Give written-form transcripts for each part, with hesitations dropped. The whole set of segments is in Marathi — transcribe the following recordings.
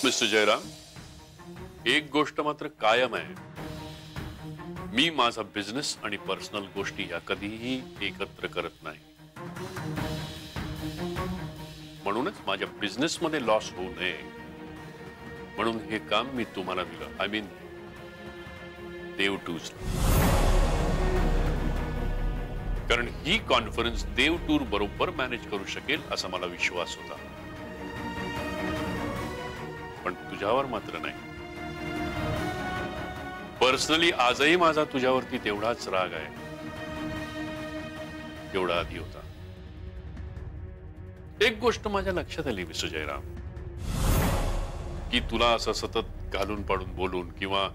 मिस्टर जयराम, एक गोष्ट मात्र कायम आहे, मी माझा बिझनेस आणि पर्सनल गोष्टी या कधीही एकत्र करत नाही. म्हणूनच माझ्या बिझनेस मध्ये लॉस होऊ नये म्हणून हे काम मी तुम्हाला दिलं. I mean Dev Tours. कारण ही कॉन्फरन्स देव टूर बरोबर मॅनेज करू शकेल असा मला विश्वास होता, पण तुझ्यावर मात्र नाही. पर्सनली आजही माझा तुझ्यावरती तेवढाच राग आहे जेवढा आधी होता. एक गोष्ट माझ्या लक्षात आली मिस्टर जयराम, की तुला असं सतत घालून पाडून बोलून किंवा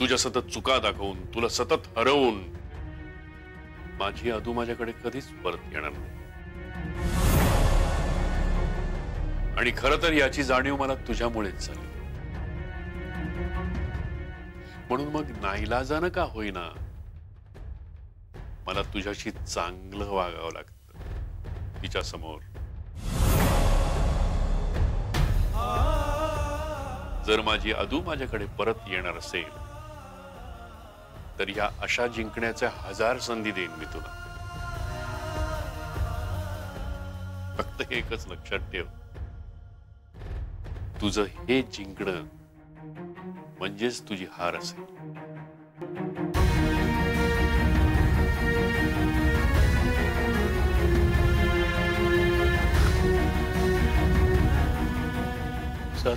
तुझ्या सतत चुका दाखवून तुला सतत हरवून माझी आदू माझ्याकडे कधीच परत येणार नाही. आणि खरं तर याची जाणीव मला तुझ्यामुळेच झाली. म्हणून मग नाईलाजानं का होईना मला तुझ्याशी चांगलं वागावं लागतं तिच्या समोर. जर माझी आदू माझ्याकडे परत येणार असेल तर या अशा जिंकण्याच्या 1000 संधी देईन मी तुला. फक्त एकच लक्षात ठेव, तुझं हे जिंकणं म्हणजेच तुझी हार असेल. सर,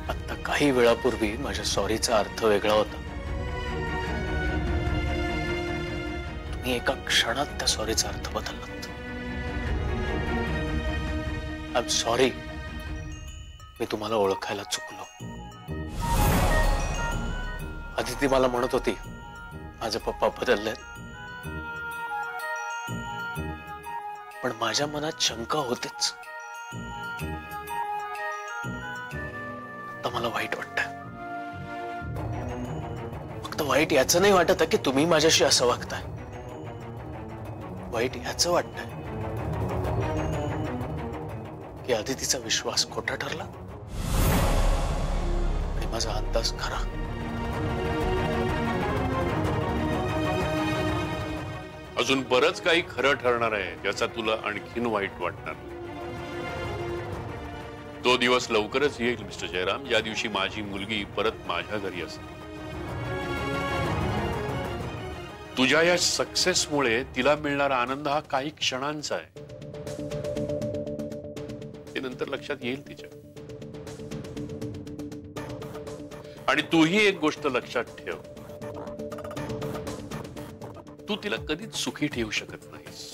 आता काही वेळापूर्वी माझ्या सॉरीचा अर्थ वेगळा होता. तुम्ही एका क्षणात त्या सॉरीचा अर्थ बदललात. आय एम सॉरी, मी तुम्हाला ओळखायला चुकलो. आदिती मला म्हणत होती माझे पप्पा बदलले, पण माझ्या मनात शंका होतीच. आता मला वाईट वाटतं. फक्त वाईट याचं नाही वाटत की तुम्ही माझ्याशी असं वागताय. वाईट याचं वाटतंय की आदितीचा विश्वास खोटा ठरला आणि माझा अंदाज खरा. अजून बरंच काही खरं ठरणार आहे ज्याचा तुला आणखीन वाईट वाटणार. तो दिवस लवकरच येईल मिस्टर जयराम, या दिवशी माझी मुलगी परत माझ्या घरी असेल. तुझ्या या सक्सेसमुळे तिला मिळणारा आनंद हा काही क्षणांचा आहे. ते नंतर लक्षात येईल तिच्या. आणि तूही एक गोष्ट लक्षात ठेव, तू तिला कधीच सुखी ठेवू शकत नाहीस.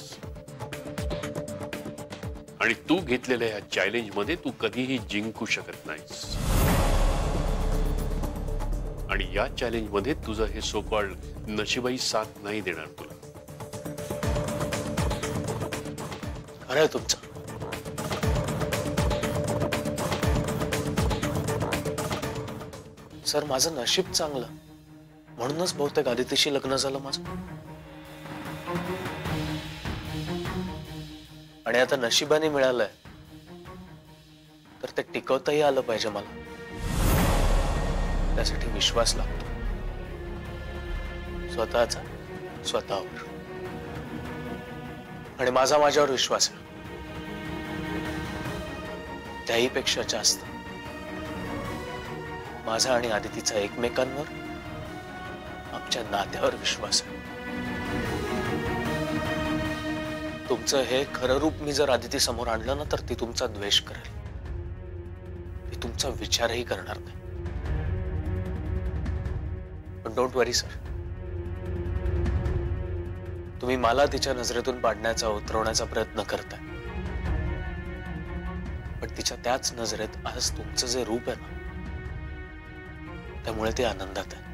आणि तू घेतलेल्या या चॅलेंज मध्ये तू कधीही जिंकू शकत नाहीस. आणि या चॅलेंज मध्ये तुझं हे सो कॉल्ड नशिबाई साथ नाही देणार तुला. खरं आहे तुमचं. सर, माझं नशीब चांगलं म्हणूनच बहुतेक आदितीशी लग्न झालं माझं. आणि आता नशिबाने मिळालंय तर ते टिकवताही आलं पाहिजे मला. त्यासाठी विश्वास लागतो, स्वतःचा स्वतःवर. आणि माझा माझ्यावर विश्वास आहे. त्याही पेक्षा जास्त माझा आणि आदितीचा एकमेकांवर, आमच्या नात्यावर विश्वास आहे. तुमचं हे खरं रूप मी जर आदिती समोर आणलं ना तर ती तुमचा द्वेष करेल. ती तुमचा विचारही करणार नाही. पण डोंट वरी सर, तुम्ही मला तिच्या नजरेतून पाडण्याचा, उतरवण्याचा प्रयत्न करताय, पण तिच्या त्याच नजरेत आज तुमचं जे रूप आहे ना, त्यामुळे ती आनंदात आहे.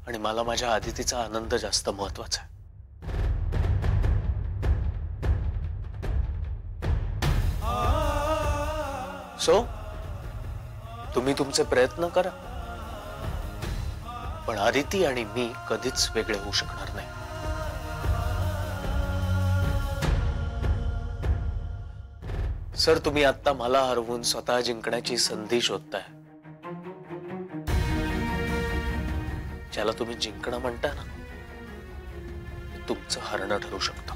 आणि मला माझ्या आदितीचा आनंद जास्त महत्वाचा आहे. सो तुम्ही तुमचे प्रयत्न करा, पण आदिती आणि मी कधीच वेगळे होऊ शकणार नाही. सर, तुम्ही आता मला हरवून स्वतः जिंकण्याची संधी शोधताय. ज्याला तुम्ही जिंकणं म्हणताय ना, तुमचं हरणं ठरू शकतं.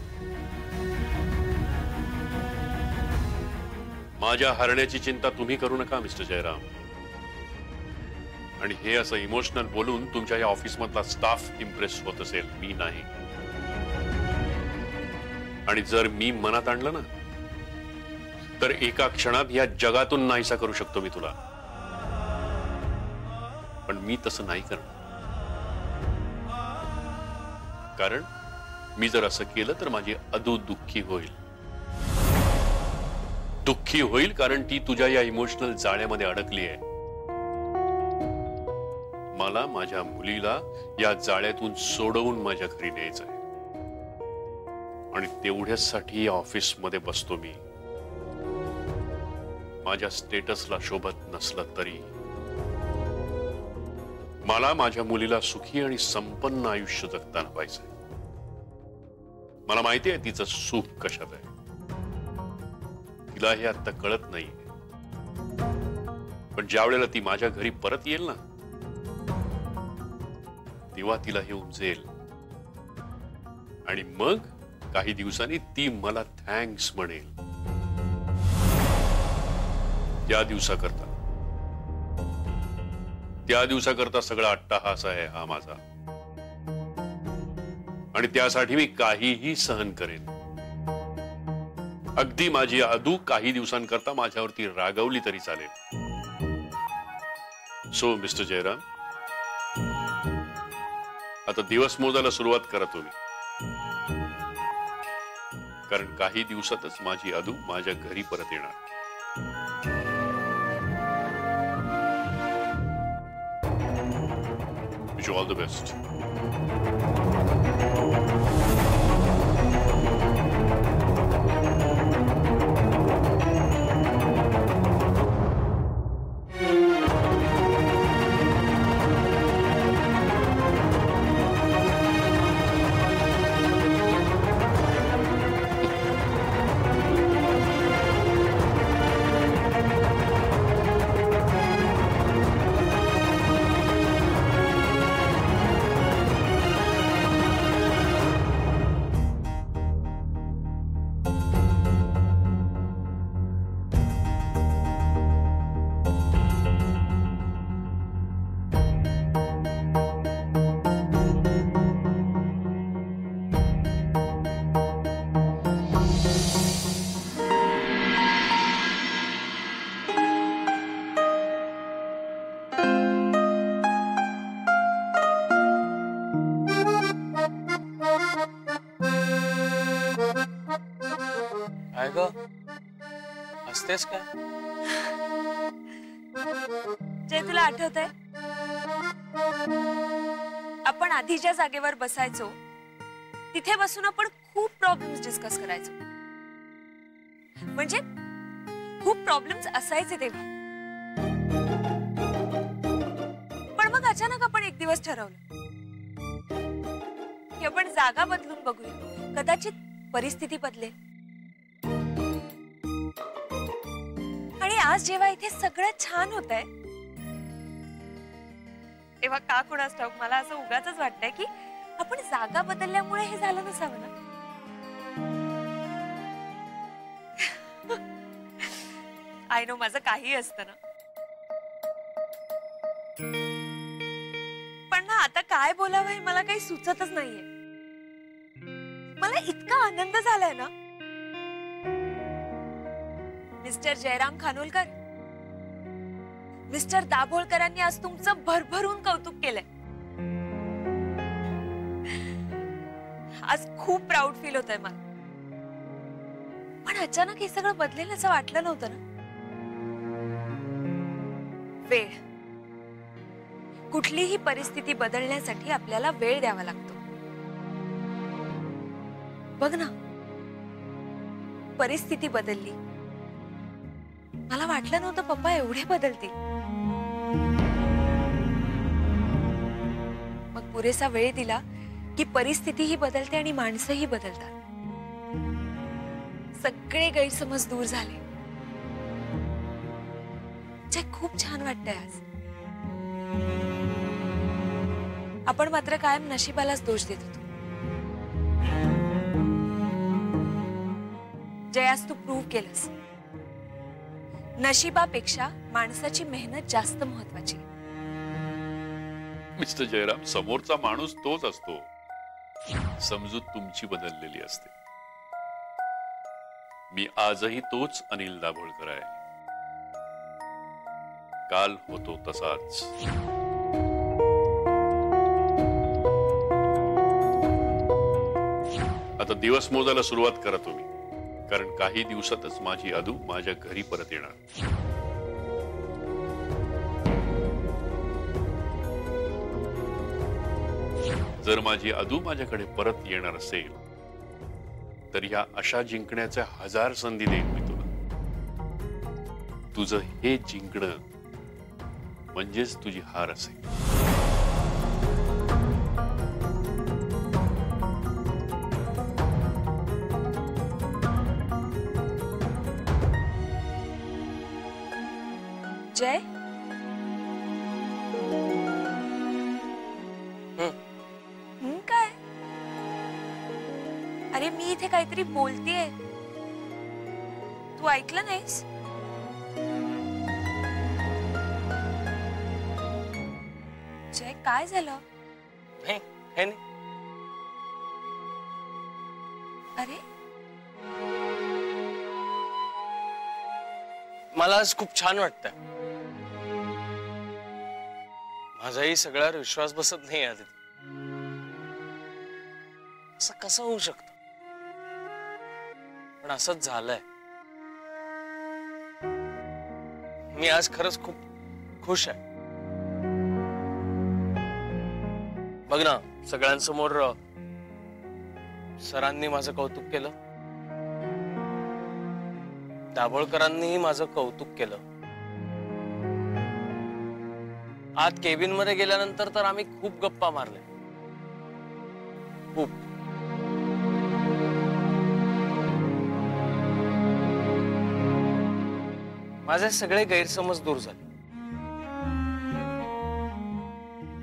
माझ्या हरण्याची चिंता तुम्ही करू नका मिस्टर जयराम. आणि हे असं इमोशनल बोलून तुमच्या या ऑफिस मधला स्टाफ इम्प्रेस होत असेल, मी नाही. आणि जर मी मनात आणलं ना, तर एका क्षणात या जगातून नाहीसा करू शकतो मी तुला. पण मी तसं नाही करणार. कारण मी जर असं केलं तर माझी अदू दुःखी होईल. दुःखी होईल कारण ती तुझ्या या इमोशनल जाळ्यामध्ये अडकली आहे. मला माझ्या मुलीला या जाळ्यातून सोडवून माझ्या घरी न्यायचं आहे. आणि तेवढ्यासाठी या ऑफिस मध्ये बसतो मी. माझ्या स्टेटसला शोभत नसलं तरी मला माझ्या मुलीला सुखी आणि संपन्न आयुष्य जगताना पाहिजे. मला माहिती आहे तिचं सुख कशात आहे. तिला हे आता कळत नाही. पण ज्या वेळेला ती माझ्या घरी परत येईल ना, तेव्हा तिला हे उमजेल. आणि मग काही दिवसांनी ती मला थँक्स म्हणेल. त्या दिवसाकरता सगळा अट्टाहास आहे हा माझा. आणि त्यासाठी मी काहीही सहन करेन. अगदी माझी अदू काही दिवसांकरता माझ्यावरती रागवली तरी चालेल. सो मिस्टर जयराम, आता दिवस मोजायला सुरुवात करा तुम्ही. कारण काही दिवसातच माझी अदू माझ्या घरी परत येणार. Wish you all the best. काय ग, हसतेस काय? जय, तुला आठवतंय आपण आधी ज्या जागेवर बसायचो तिथे बसून आपण खूप प्रॉब्लेम्स डिस्कस करायचो. म्हणजे खूप प्रॉब्लेम्स असायचे तेव्हा. पण मग अचानक आपण एक दिवस ठरवलं की आपण जागा बदलून बघूया. कदाचित परिस्थिती बदलेल. आणि आज जेव्हा इथे सगळं छान होतंय तेव्हा का कुणास ठाऊक मला असं उगाचच वाटतंय की आपण जागा बदलल्यामुळे हे झालं नसावं ना. आय नो, माझं काही असतं ना. पण ना आता काय बोलावं हे मला काही सुचतच नाहीये. मला इतका आनंद झालाय ना. मिस्टर जयराम खानोलकर, मिस्टर दाभोळकरांनी आज तुमचं भरभरून कौतुक केलंय. आज खूप प्राऊड फील होतंय मला. पण अचानक हे सगळं बदलेल असं वाटलं नव्हतं ना. वेळ, कुठलीही परिस्थिती बदलण्यासाठी आपल्याला वेळ द्यावा लागतो. बघ ना, परिस्थिती बदलली. मला वाटलं नव्हतं पप्पा एवढे बदलतील. मग पुरेसा वेळ दिला की परिस्थितीही बदलते आणि माणसंही बदलतात. सगळे गैरसमज दूर झाले. जय, खूप छान वाटतंय आज. आपण मात्र कायम नशिबालाच दोष देत होतो. जय, आज तू प्रूव्ह केलंस, नशिबापेक्षा माणसाची मेहनत जास्त महत्वाची. मिस्टर जयराम, समोरचा माणूस तोच असतो, समजूत तुमची बदललेली असते. मी आजही तोच अनिल दाभोळकर आहे, काल होतो तसाच. आता दिवस मोजायला सुरुवात करा तुम्ही, कारण काही दिवसातच माझी अदू माझ्या घरी परत येणार. जर माझी अदू माझ्याकडे परत येणार असेल तर ह्या अशा जिंकण्याच्या 1000 संधी देईन मी तुला. तुझं हे जिंकणं म्हणजेच तुझी हार असेल. जय, काय? अरे मी इथे काहीतरी बोलतेय, तू ऐकलं नाहीस? जय, काय झालं? नाही, हे नाही. अरे, मला आज खूप छान वाटतंय. माझाही सगळ्यावर विश्वास बसत नाही आधी. असं कसं होऊ शकतं? पण असंच झालंय. मी आज खरंच खूप खुश आहे. बघ ना, सगळ्यांसमोर सरांनी माझं कौतुक केलं, दाभोळकरांनीही माझं कौतुक केलं. आत केबिन मध्ये गेल्यानंतर तर आम्ही खूप गप्पा मारल्या, खूप. माझे सगळे गैरसमज दूर झाले.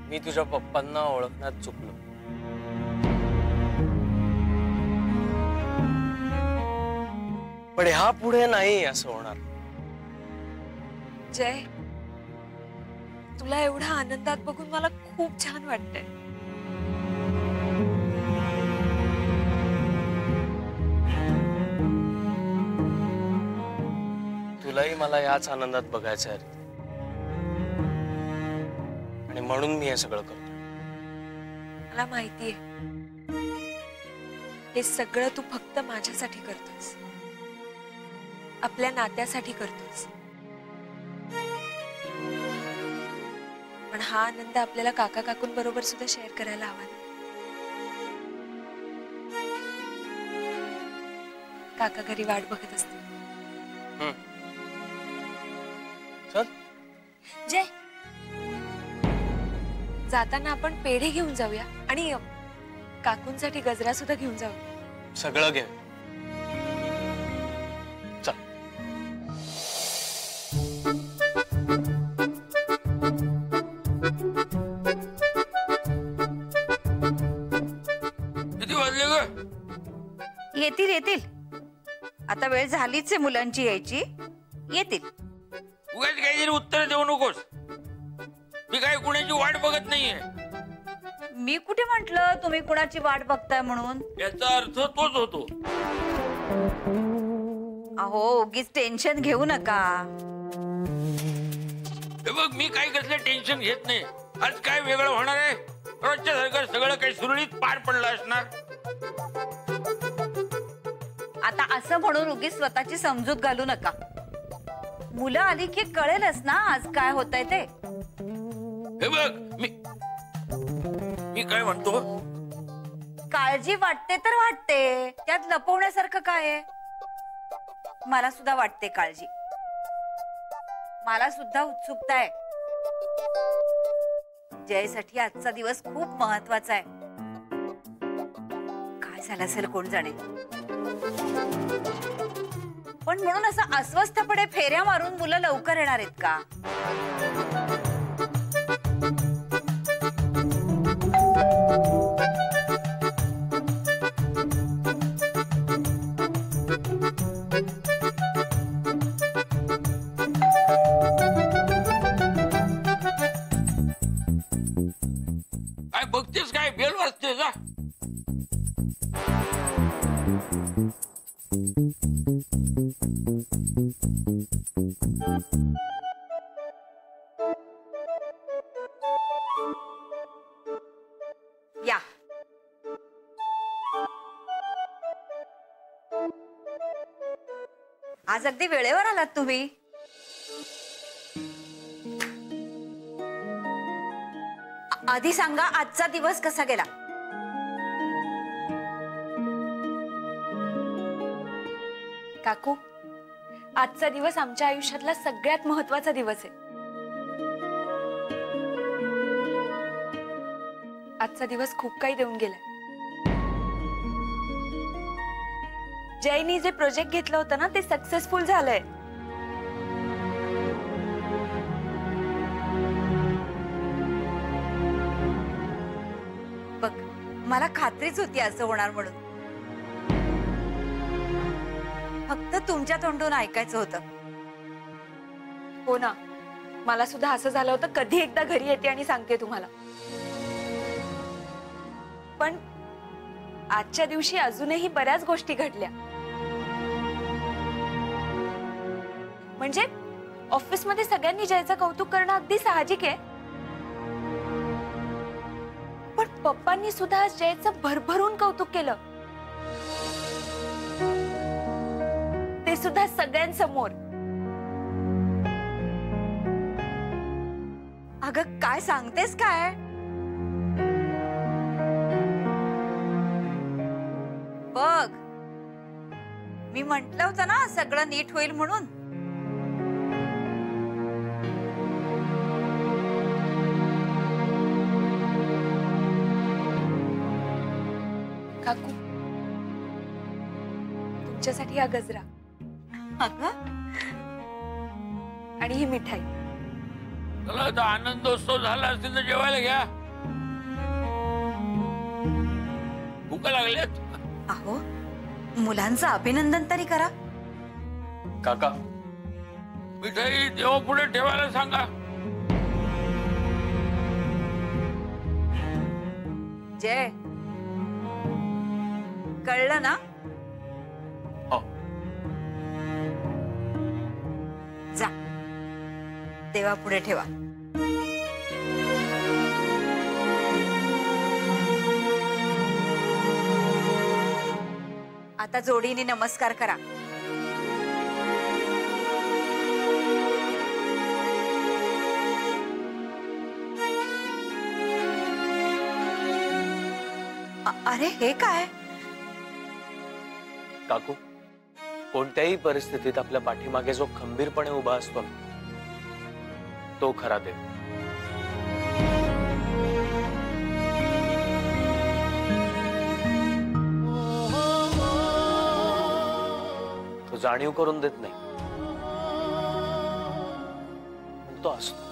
मी तुझ्या पप्पांना ओळखण्यात चुकलो. पण ह्या पुढे नाही असं होणार. जय, तुला एवढा आनंदात बघून मला खूप छान वाटतंय. तुलाही मला याच आनंदात बघायचं आहे, आणि म्हणून मी हे सगळं करतो. मला माहितीये, हे सगळं तू फक्त माझ्यासाठी करतोस, आपल्या नात्यासाठी करतोस. पण हा आनंद आपल्याला काका काकूंबरोबर सुद्धा शेअर करायला हवा ना. काका घरी वाट बघत असतील. चल जय, जाताना आपण पेढे घेऊन जाऊया आणि काकूंसाठी गजरा सुद्धा घेऊन जाऊ. सगळं घे. चल. किती वाजले ग? येतील येतील, आता वेळ झालीच आहे मुलांची यायची. येतील. उगाच काहीतरी उत्तर देऊ नकोस. मी काय कुणाची वाट बघत नाहीये. मी कुठे म्हंटल तुम्ही कुणाची वाट बघताय म्हणून? याचा अर्थ तोच होतो. अहो, उगीच टेन्शन घेऊ नका. हे बघ, मी काय कसलं टेन्शन घेत नाही. आज काय वेगळं होणार आहे? रोजच्या सारखं सगळं काही सुरळीत पार पडलं असणार. आता असं म्हणून उगीच स्वतःची समजूत घालू नका. मुलं आली की कळेलच ना आज काय होतंय ते. हे बघ, मी काय म्हणतो, काळजी वाटते तर वाटते, त्यात लपवण्यासारखं काय आहे? मला सुद्धा वाटते काळजी. मला सुद्धा उत्सुकता आहे. जयसाठी आजचा दिवस खूप महत्वाचा आहे. काय झालं असेल कोण जाणे. पण म्हणून असं अस्वस्थपणे फेऱ्या मारून मुलं लवकर येणार आहेत का? काय बघतेस काय? बेल वाजते का? या आज अगदी वेळेवर आलात तुम्ही. आधी सांगा आजचा दिवस कसा गेला? काकू, आजचा दिवस आमच्या आयुष्यातला सगळ्यात महत्वाचा दिवस आहे. आजचा दिवस खूप काही देऊन गेलाय. जयनी जे प्रोजेक्ट घेतलं होतं ना ते सक्सेसफुल झालंय. बघ, मला खात्रीच होती असं होणार म्हणून. फक्त तुमच्या तोंडून ऐकायचं होतं. हो ना, मला सुद्धा असं झालं होतं कधी एकदा घरी येते आणि सांगते तुम्हाला. पण आजच्या दिवशी अजूनही बऱ्याच गोष्टी घडल्या. म्हणजे ऑफिसमध्ये सगळ्यांनी जयचं कौतुक करणं अगदी साहजिक आहे. पण पप्पांनी सुद्धा आज जयचं भरभरून कौतुक केलं, ते सुद्धा सगळ्यांसमोर. अगं काय सांगतेस काय? बघ, मी म्हंटल होतं ना सगळं नीट होईल म्हणून. काकू, तुमच्यासाठी हा गजरा आणि ही मिठाई. चला आता आनंदोत्सव झाला असेल तर जेवायला घ्या. भूक लागल्यात. अहो, मुलांचं अभिनंदन तरी करा. काका, मिठाई देवा पुढे ठेवायला सांगा. जय, कळलं ना? हो. जा, देवा पुढे ठेवा. आता जोडीने नमस्कार करा. अरे हे काय? काकू, कोणत्याही परिस्थितीत आपल्या पाठीमागे जो खंबीरपणे उभा असतो ना, तो खरा देव. तो जाणीव करून देत नाही, पण तो असतो.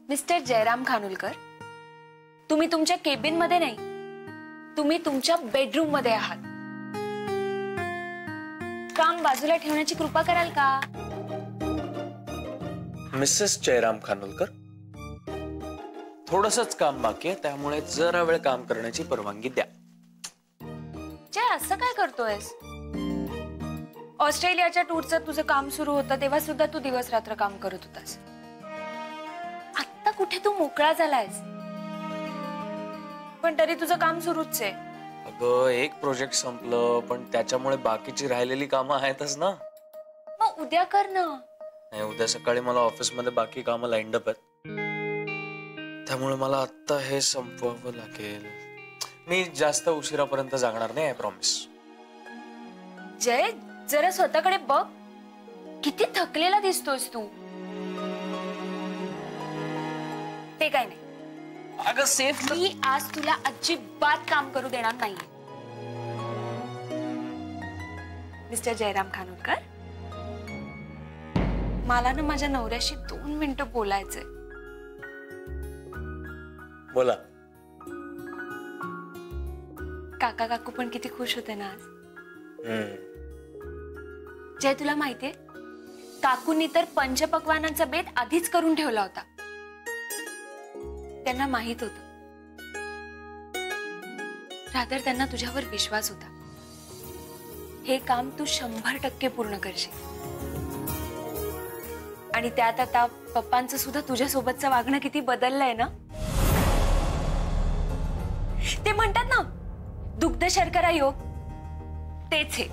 मिस्टर जयराम खानोलकर, तुम्ही तुमच्या केबिन मध्ये नाही, तुम्ही तुमच्या बेडरूम मध्ये आहात. काम बाजूला ठेवण्याची कृपा कराल का? मिसेस जयराम खानोलकर, थोडंसंच काम बाकी आहे, त्यामुळे जरा वेळ काम करण्याची परवानगी द्या. जय, असं काय करतोयस? ऑस्ट्रेलियाच्या टूरचं तुझं काम सुरू होतं तेव्हा सुद्धा तू दिवस रात्र काम करत होतास. आता कुठे तू मोकळा झालायस, पण तरी तुझं काम सुरूच आहे. अगं एक प्रोजेक्ट संपलं, पण त्याच्यामुळे बाकीची राहिलेली कामं आहेतच ना. मग उद्या कर ना. नाही, उद्या सकाळी मला ऑफिसमध्ये बाकी कामं लाईंड अप आहेत, त्यामुळे मला आत्ता हे संपवावं लागेल. मी जास्त उशिरापर्यंत जागणार नाही, आय प्रॉमिस. जय, जरा स्वतःकडे बघ, किती थकलेला दिसतोस तू. ते काय नाही, अगं सेफ मी आज तुला अजिबात काम करू देणार नाही. मिस्टर जयराम खानोलकर, मला ना माझ्या नवऱ्याशी 2 मिनिटं बोलायचंय. बोला. काका काकू पण किती खुश होते ना आज. जय, तुला माहितीये काकूंनी तर पंचपक्वानांचा बेत आधीच करून ठेवला होता. त्यांना माहित होतं, रादर त्यांना तुझ्यावर विश्वास होता. हे काम तू 100% पूर्ण करशील. आणि त्यात आता पप्पांचं सुद्धा तुझ्यासोबतचं वागणं किती बदललंय ना. ते म्हणतात ना, दुग्ध शर्करा योग, तेच हे.